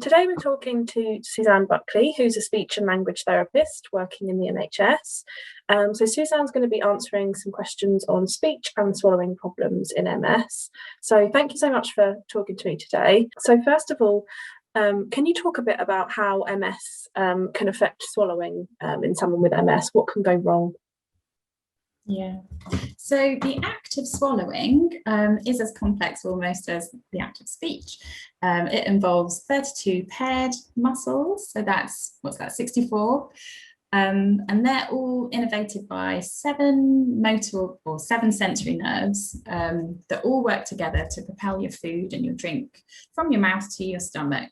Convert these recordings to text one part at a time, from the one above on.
Today we're talking to Suzanne Buckley, who's a speech and language therapist working in the NHS. So Suzanne's going to be answering some questions on speech and swallowing problems in MS. So thank you so much for talking to me today. So first of all, can you talk a bit about how MS can affect swallowing in someone with MS? What can go wrong? Yeah, so the act of swallowing is as complex almost as the act of speech. It involves 32 paired muscles, so that's, 64? And they're all innervated by 7 motor or 7 sensory nerves that all work together to propel your food and your drink from your mouth to your stomach.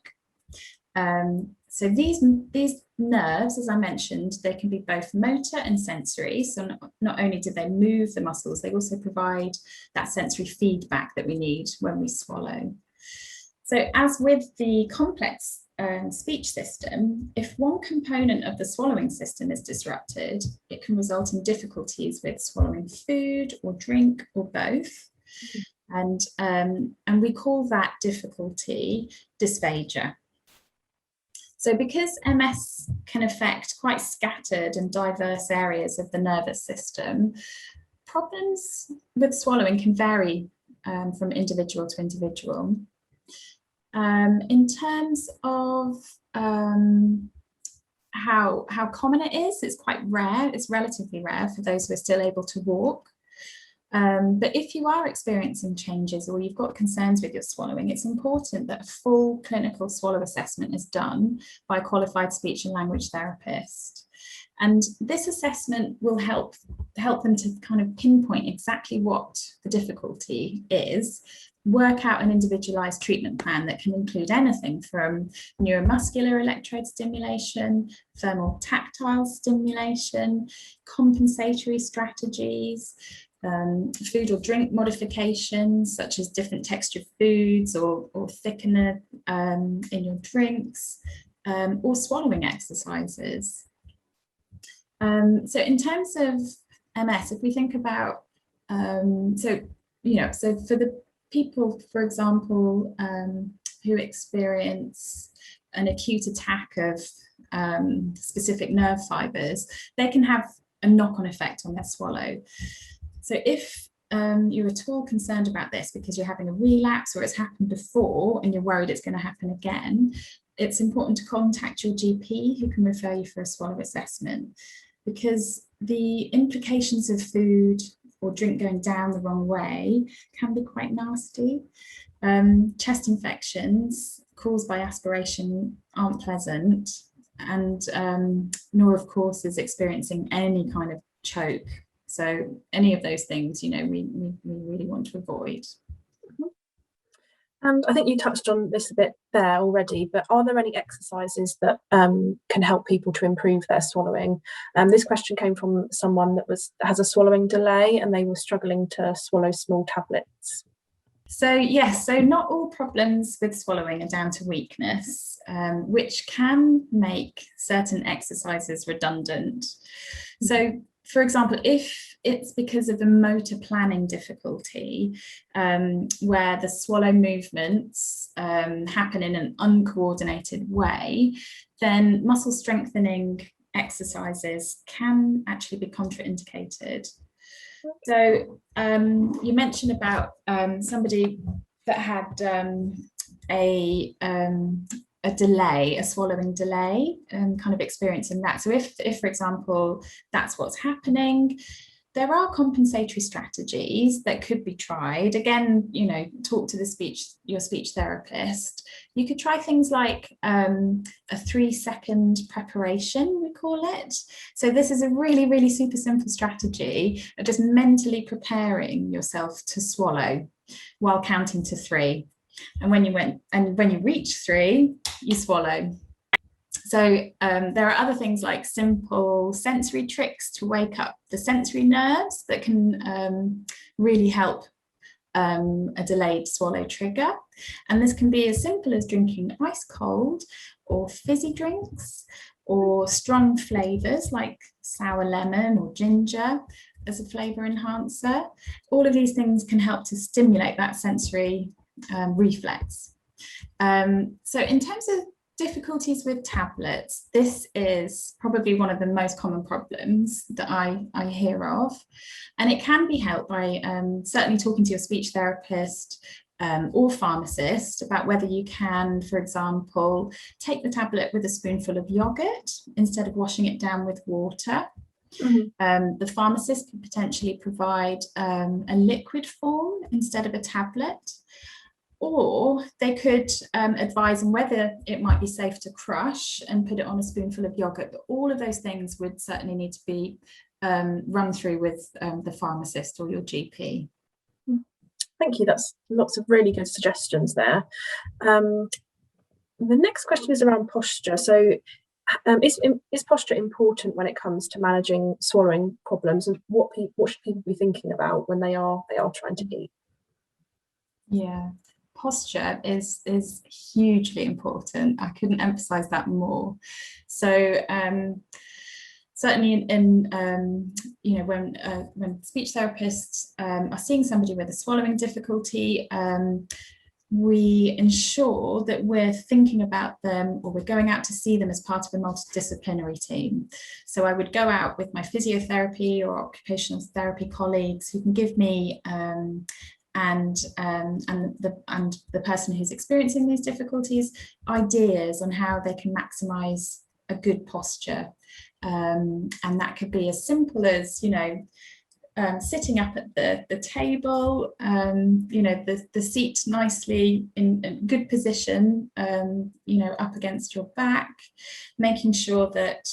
So these nerves, as I mentioned, they can be both motor and sensory. So not only do they move the muscles, they also provide that sensory feedback that we need when we swallow. So as with the complex speech system, if one component of the swallowing system is disrupted, it can result in difficulties with swallowing food or drink or both. And we call that difficulty dysphagia. So because MS can affect quite scattered and diverse areas of the nervous system, problems with swallowing can vary from individual to individual. In terms of how common it is, it's quite rare. It's relatively rare for those who are still able to walk. But if you are experiencing changes or you've got concerns with your swallowing, it's important that a full clinical swallow assessment is done by a qualified speech and language therapist. And this assessment will help them to kind of pinpoint exactly what the difficulty is, work out an individualized treatment plan that can include anything from neuromuscular electrode stimulation, thermal tactile stimulation, compensatory strategies, food or drink modifications such as different textured foods or thickener in your drinks, or swallowing exercises. So in terms of MS, if we think about so for the people, for example, who experience an acute attack of specific nerve fibers, they can have a knock-on effect on their swallow. So if you're at all concerned about this because you're having a relapse or it's happened before and you're worried it's going to happen again, it's important to contact your GP who can refer you for a swallow assessment, because the implications of food or drink going down the wrong way can be quite nasty. Chest infections caused by aspiration aren't pleasant, and nor of course is experiencing any kind of choke. So any of those things, we really want to avoid. And I think you touched on this a bit there already, but are there any exercises that can help people to improve their swallowing? This question came from someone that has a swallowing delay and they were struggling to swallow small tablets. So yes, so not all problems with swallowing are down to weakness, which can make certain exercises redundant. So for example, if it's because of a motor planning difficulty, where the swallow movements happen in an uncoordinated way, then muscle strengthening exercises can actually be contraindicated. So you mentioned about somebody that had a delay, a swallowing delay, and kind of experiencing that. So if for example, that's what's happening, there are compensatory strategies that could be tried. Again, talk to your speech therapist. You could try things like a 3-second preparation, we call it. So this is a really, really super simple strategy of just mentally preparing yourself to swallow while counting to 3. And when you reach 3, you swallow. So there are other things like simple sensory tricks to wake up the sensory nerves that can really help a delayed swallow trigger. And this can be as simple as drinking ice cold or fizzy drinks, or strong flavors like sour lemon or ginger as a flavor enhancer. All of these things can help to stimulate that sensory reflex. So in terms of difficulties with tablets. This is probably one of the most common problems that I hear of, and it can be helped by certainly talking to your speech therapist or pharmacist about whether you can, for example, take the tablet with a spoonful of yogurt instead of washing it down with water. The pharmacist could potentially provide a liquid form instead of a tablet, or they could advise on whether it might be safe to crush and put it on a spoonful of yogurt. But all of those things would certainly need to be run through with the pharmacist or your GP. Thank you. That's lots of really good suggestions there. The next question is around posture. So is posture important when it comes to managing swallowing problems, and what should people be thinking about when they are trying to eat? Yeah, posture is hugely important. I couldn't emphasize that more. So certainly in you know, when speech therapists are seeing somebody with a swallowing difficulty, we ensure that we're thinking about them, or we're going out to see them as part of a multidisciplinary team. So I would go out with my physiotherapy or occupational therapy colleagues who can give me and the person who's experiencing these difficulties ideas on how they can maximize a good posture. And that could be as simple as, you know, sitting up at the table, you know, the seat nicely in good position, you know, up against your back, making sure that,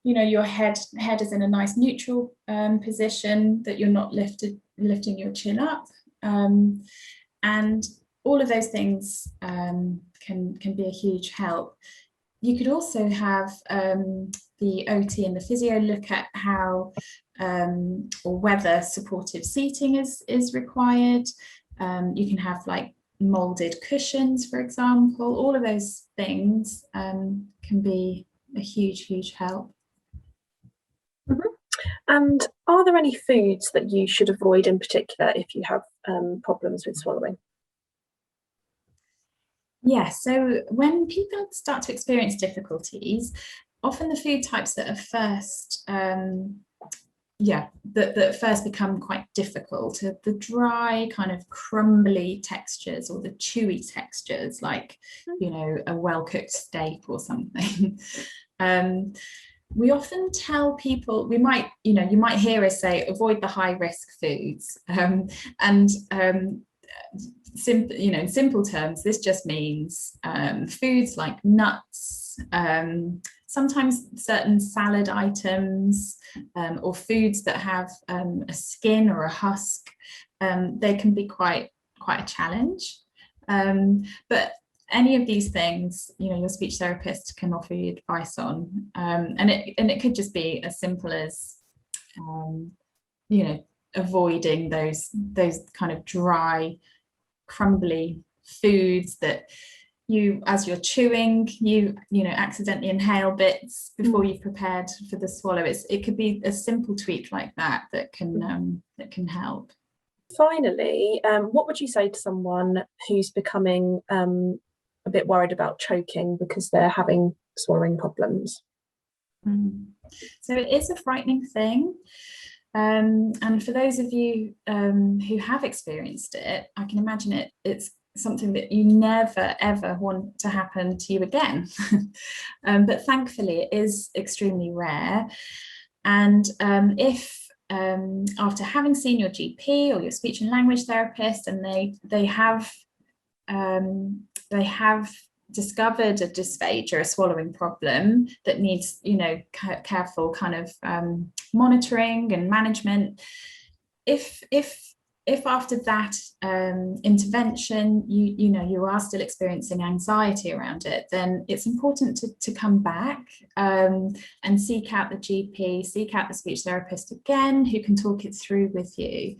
you know, your head is in a nice neutral position, that you're not lifting your chin up, and all of those things can be a huge help. You could also have the OT and the physio look at how or whether supportive seating is required. You can have like molded cushions, for example. All of those things can be a huge help. And are there any foods that you should avoid in particular if you have problems with swallowing? Yeah, so when people start to experience difficulties, often the food types that are first that first become quite difficult are the dry, kind of crumbly textures, or the chewy textures, like, you know, a well-cooked steak or something. We often tell people, you might hear us say, avoid the high-risk foods, in simple terms, this just means foods like nuts, sometimes certain salad items, or foods that have a skin or a husk. They can be quite a challenge. But any of these things, you know, your speech therapist can offer you advice on, and it could just be as simple as, you know, avoiding those kind of dry, crumbly foods that you, as you're chewing, you know, accidentally inhale bits before you've prepared for the swallow. It could be a simple tweak like that can help. Finally, what would you say to someone who's becoming a bit worried about choking because they're having swallowing problems? So it is a frightening thing. And for those of you who have experienced it, I can imagine it's something that you never ever want to happen to you again. But thankfully it is extremely rare. And if after having seen your GP or your speech and language therapist, and they have discovered a dysphagia, a swallowing problem that needs, you know, careful kind of monitoring and management, if after that intervention you know you are still experiencing anxiety around it, then it's important to come back and seek out the GP, seek out the speech therapist again, who can talk it through with you.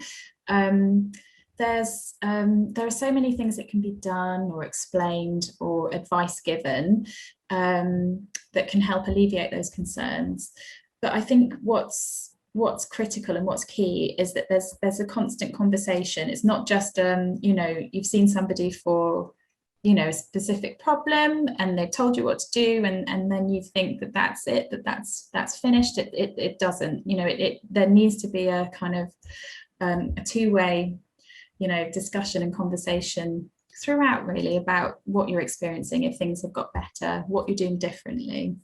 There are so many things that can be done or explained or advice given that can help alleviate those concerns. But I think what's critical and what's key is that there's a constant conversation. It's not just you know, you've seen somebody for you know, a specific problem and they've told you what to do, and then you think that that's it, that's finished. It doesn't, you know, there needs to be a kind of a two-way, you know, discussion and conversation throughout, really, about what you're experiencing, if things have got better, what you're doing differently.